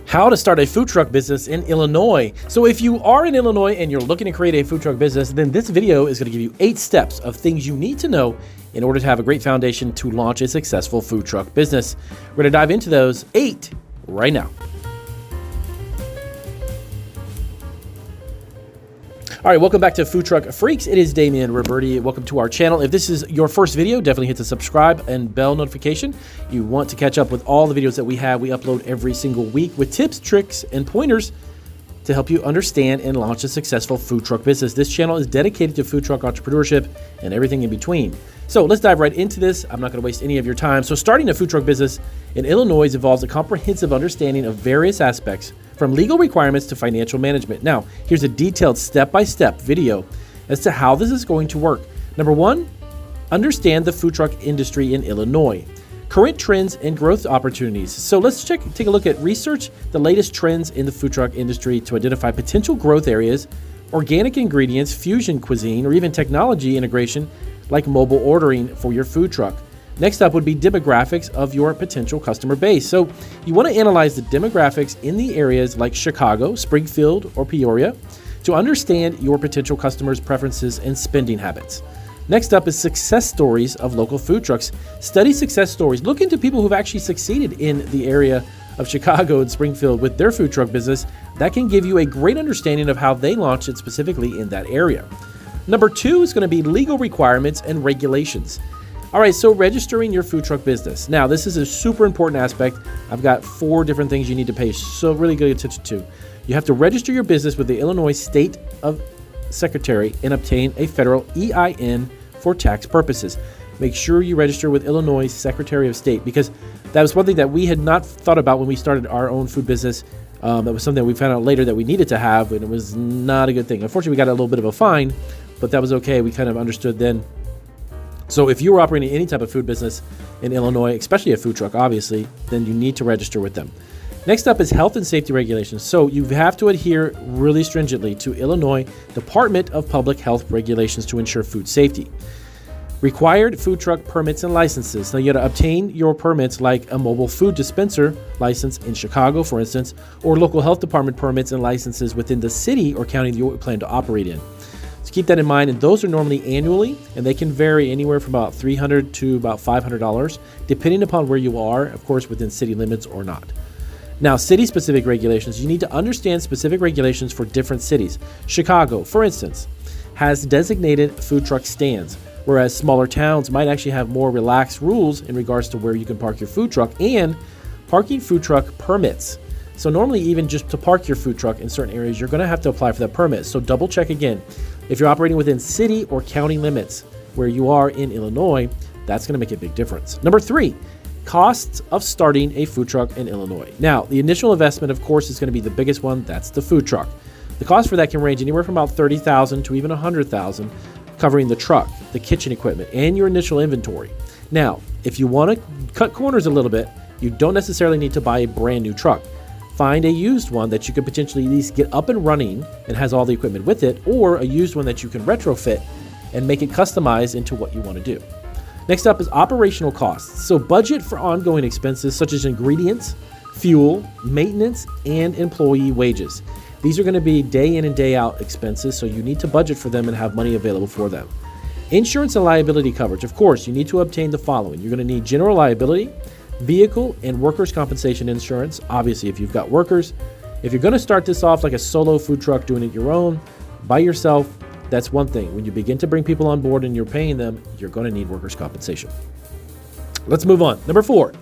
How to start a food truck business in Illinois. So if you are in Illinois and you're looking to create a food truck business, then this video is going to give you 8 steps of things you need to know in order to have a great foundation to launch a successful food truck business. We're going to dive into those 8 right now. All right, welcome back to Food Truck Freaks. It is Damian Roberti. Welcome to our channel. If this is your first video, definitely hit the subscribe and bell notification. You want to catch up with all the videos that we have. We upload every single week with tips, tricks, and pointers to help you understand and launch a successful food truck business. This channel is dedicated to food truck entrepreneurship and everything in between. So let's dive right into this. I'm not going to waste any of your time. So starting a food truck business in Illinois involves a comprehensive understanding of various aspects from legal requirements to financial management. Now, here's a detailed step-by-step video as to how this is going to work. Number 1, understand the food truck industry in Illinois. Current trends and growth opportunities. So let's take a look at research the latest trends in the food truck industry to identify potential growth areas, organic ingredients, fusion cuisine, or even technology integration like mobile ordering for your food truck. Next up would be demographics of your potential customer base. So you want to analyze the demographics in the areas like Chicago, Springfield, or Peoria to understand your potential customers' preferences and spending habits. Next up is success stories of local food trucks. Study success stories. Look into people who've actually succeeded in the area of Chicago and Springfield with their food truck business. That can give you a great understanding of how they launched it specifically in that area. Number 2 is going to be legal requirements and regulations. All right, so registering your food truck business. Now, this is a super important aspect. I've got 4 different things you need to pay really good attention to. You have to register your business with the Illinois State of Secretary and obtain a federal EIN for tax purposes. Make sure you register with Illinois Secretary of State, because that was one thing that we had not thought about when we started our own food business. That was something that we found out later that we needed to have, and it was not a good thing. Unfortunately, we got a little bit of a fine, but that was okay. We kind of understood then. So if you were operating any type of food business in Illinois, especially a food truck, obviously, then you need to register with them. Next up is health and safety regulations. So you have to adhere really stringently to Illinois Department of Public Health regulations to ensure food safety. Required food truck permits and licenses. Now you got to obtain your permits like a mobile food dispenser license in Chicago, for instance, or local health department permits and licenses within the city or county you plan to operate in. So keep that in mind, and those are normally annually, and they can vary anywhere from about $300 to about $500, depending upon where you are, of course, within city limits or not. Now, city-specific regulations. You need to understand specific regulations for different cities. Chicago, for instance, has designated food truck stands, whereas smaller towns might actually have more relaxed rules in regards to where you can park your food truck and parking food truck permits. So normally, even just to park your food truck in certain areas, you're going to have to apply for that permit. So double check again. If you're operating within city or county limits where you are in Illinois, that's going to make a big difference. Number 3, costs of starting a food truck in Illinois. Now, the initial investment, of course, is going to be the biggest one. That's the food truck. The cost for that can range anywhere from about $30,000 to even $100,000, covering the truck, the kitchen equipment, and your initial inventory. Now, if you want to cut corners a little bit, you don't necessarily need to buy a brand new truck. Find a used one that you could potentially at least get up and running and has all the equipment with it, or a used one that you can retrofit and make it customized into what you want to do. Next up is operational costs. So budget for ongoing expenses such as ingredients, fuel, maintenance, and employee wages. These are going to be day in and day out expenses, so you need to budget for them and have money available for them. Insurance and liability coverage. Of course, you need to obtain the following. You're going to need general liability, vehicle and workers' compensation insurance, obviously if you've got workers. If you're going to start this off like a solo food truck doing it your own, by yourself, that's one thing. When you begin to bring people on board and you're paying them, you're going to need workers' compensation. Let's move on. Number 4,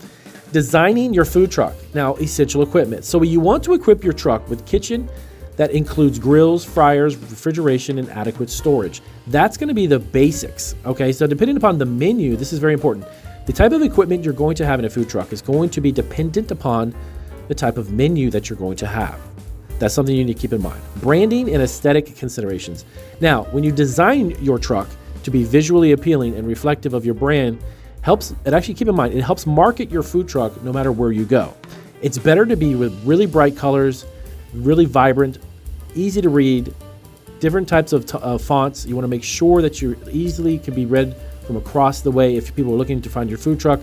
designing your food truck. Now, essential equipment. So you want to equip your truck with kitchen that includes grills, fryers, refrigeration, and adequate storage. That's going to be the basics. Okay, so depending upon the menu, this is very important. The type of equipment you're going to have in a food truck is going to be dependent upon the type of menu that you're going to have. That's something you need to keep in mind. Branding and aesthetic considerations. Now, when you design your truck to be visually appealing and reflective of your brand, keep in mind, it helps market your food truck no matter where you go. It's better to be with really bright colors, really vibrant, easy to read, different types of fonts. You want to make sure that you easily can be read from across the way. If people are looking to find your food truck,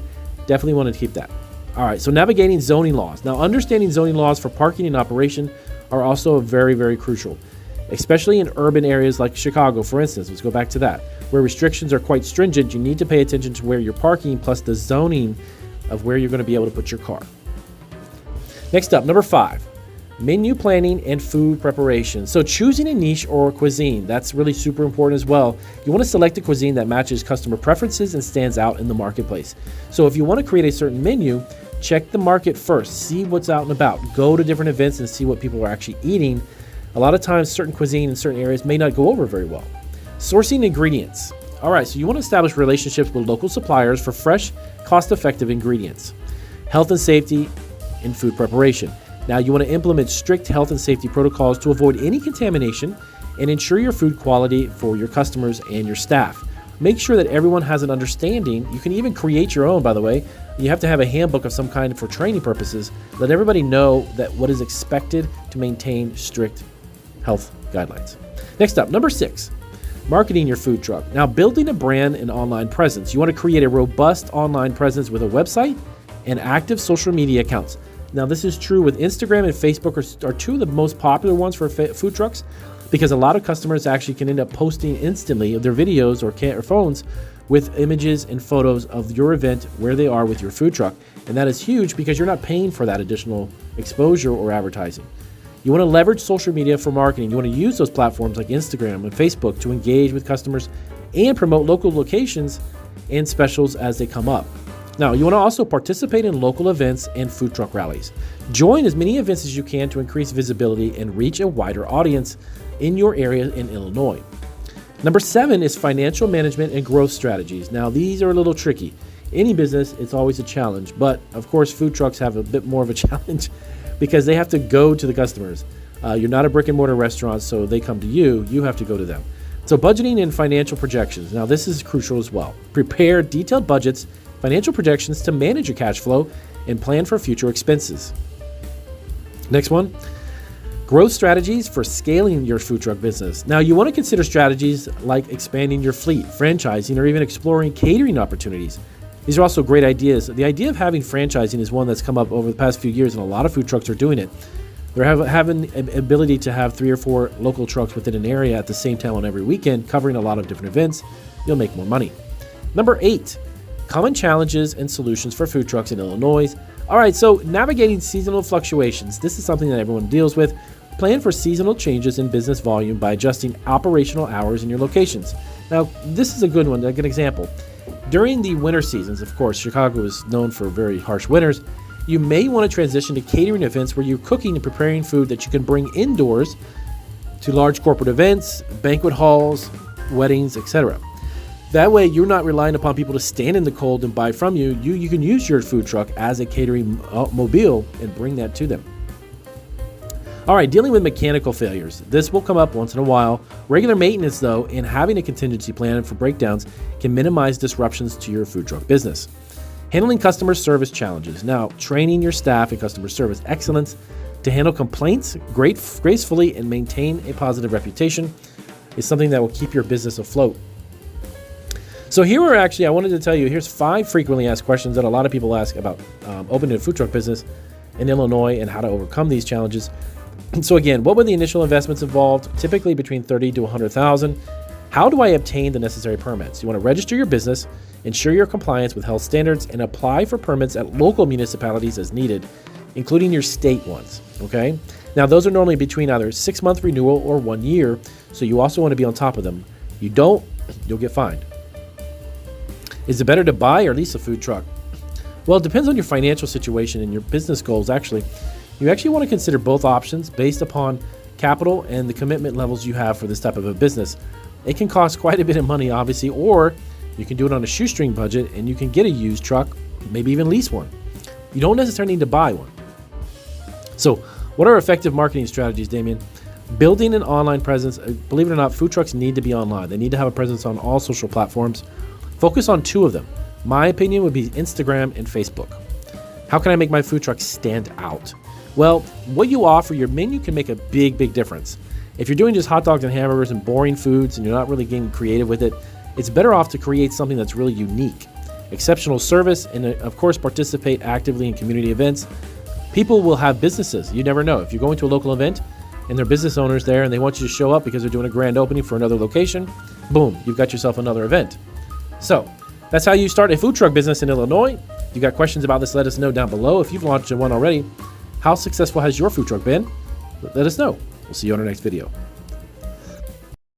definitely want to keep that. All right, so navigating zoning laws. Now, understanding zoning laws for parking and operation are also very, very crucial, especially in urban areas like Chicago, for instance. Let's go back to that. Where restrictions are quite stringent, you need to pay attention to where you're parking, plus the zoning of where you're going to be able to put your car. Next up, number 5, menu planning and food preparation. So choosing a niche or cuisine, that's really super important as well. You want to select a cuisine that matches customer preferences and stands out in the marketplace. So if you want to create a certain menu, check the market first, see what's out and about, go to different events and see what people are actually eating. A lot of times certain cuisine in certain areas may not go over very well. Sourcing ingredients. All right, so you want to establish relationships with local suppliers for fresh, cost-effective ingredients. Health and safety in food preparation. Now, you want to implement strict health and safety protocols to avoid any contamination and ensure your food quality for your customers and your staff. Make sure that everyone has an understanding. You can even create your own, by the way. You have to have a handbook of some kind for training purposes. Let everybody know that what is expected to maintain strict health guidelines. Next up, number 6, marketing your food truck. Now, building a brand and online presence. You want to create a robust online presence with a website and active social media accounts. Now, this is true with Instagram and Facebook are two of the most popular ones for food trucks, because a lot of customers actually can end up posting instantly their videos or phones with images and photos of your event where they are with your food truck. And that is huge because you're not paying for that additional exposure or advertising. You want to leverage social media for marketing. You want to use those platforms like Instagram and Facebook to engage with customers and promote local locations and specials as they come up. Now, you want to also participate in local events and food truck rallies. Join as many events as you can to increase visibility and reach a wider audience in your area in Illinois. Number 7 is financial management and growth strategies. Now, these are a little tricky. Any business, it's always a challenge, but of course, food trucks have a bit more of a challenge because they have to go to the customers. You're not a brick and mortar restaurant, so they come to you, you have to go to them. So budgeting and financial projections. Now, this is crucial as well. Prepare detailed budgets, financial projections to manage your cash flow and plan for future expenses. Next one, growth strategies for scaling your food truck business. Now, you want to consider strategies like expanding your fleet, franchising, or even exploring catering opportunities. These are also great ideas. The idea of having franchising is one that's come up over the past few years, and a lot of food trucks are doing it. They're having an ability to have 3 or 4 local trucks within an area at the same time on every weekend, covering a lot of different events. You'll make more money. Number 8, common challenges and solutions for food trucks in Illinois. All right, so navigating seasonal fluctuations. This is something that everyone deals with. Plan for seasonal changes in business volume by adjusting operational hours in your locations. Now, this is a good one, a good example. During the winter seasons, of course, Chicago is known for very harsh winters. You may want to transition to catering events where you're cooking and preparing food that you can bring indoors to large corporate events, banquet halls, weddings, etc. That way, you're not relying upon people to stand in the cold and buy from you. You can use your food truck as a catering mobile and bring that to them. All right, dealing with mechanical failures. This will come up once in a while. Regular maintenance, though, and having a contingency plan for breakdowns can minimize disruptions to your food truck business. Handling customer service challenges. Now, training your staff in customer service excellence to handle complaints gracefully and maintain a positive reputation is something that will keep your business afloat. So here are I wanted to tell you, here's 5 frequently asked questions that a lot of people ask about opening a food truck business in Illinois and how to overcome these challenges. So again, what were the initial investments involved? Typically between $30,000 to $100,000. How do I obtain the necessary permits? You want to register your business, ensure your compliance with health standards, and apply for permits at local municipalities as needed, including your state ones, okay? Now, those are normally between either 6-month renewal or 1 year, so you also want to be on top of them. You don't, you'll get fined. Is it better to buy or lease a food truck? Well, it depends on your financial situation and your business goals, actually. You actually want to consider both options based upon capital and the commitment levels you have for this type of a business. It can cost quite a bit of money, obviously, or you can do it on a shoestring budget and you can get a used truck, maybe even lease one. You don't necessarily need to buy one. So, what are effective marketing strategies, Damien? Building an online presence. Believe it or not, food trucks need to be online. They need to have a presence on all social platforms. Focus on 2 of them. My opinion would be Instagram and Facebook. How can I make my food truck stand out? Well, what you offer, your menu can make a big, big difference. If you're doing just hot dogs and hamburgers and boring foods and you're not really getting creative with it, it's better off to create something that's really unique. exceptional service, and of course, participate actively in community events. People will have businesses. You never know. If you're going to a local event and there are business owners there and they want you to show up because they're doing a grand opening for another location, boom, you've got yourself another event. So that's how you start a food truck business in Illinois. If you got questions about this, let us know down below. If you've launched one already, how successful has your food truck been? Let us know. We'll see you on our next video.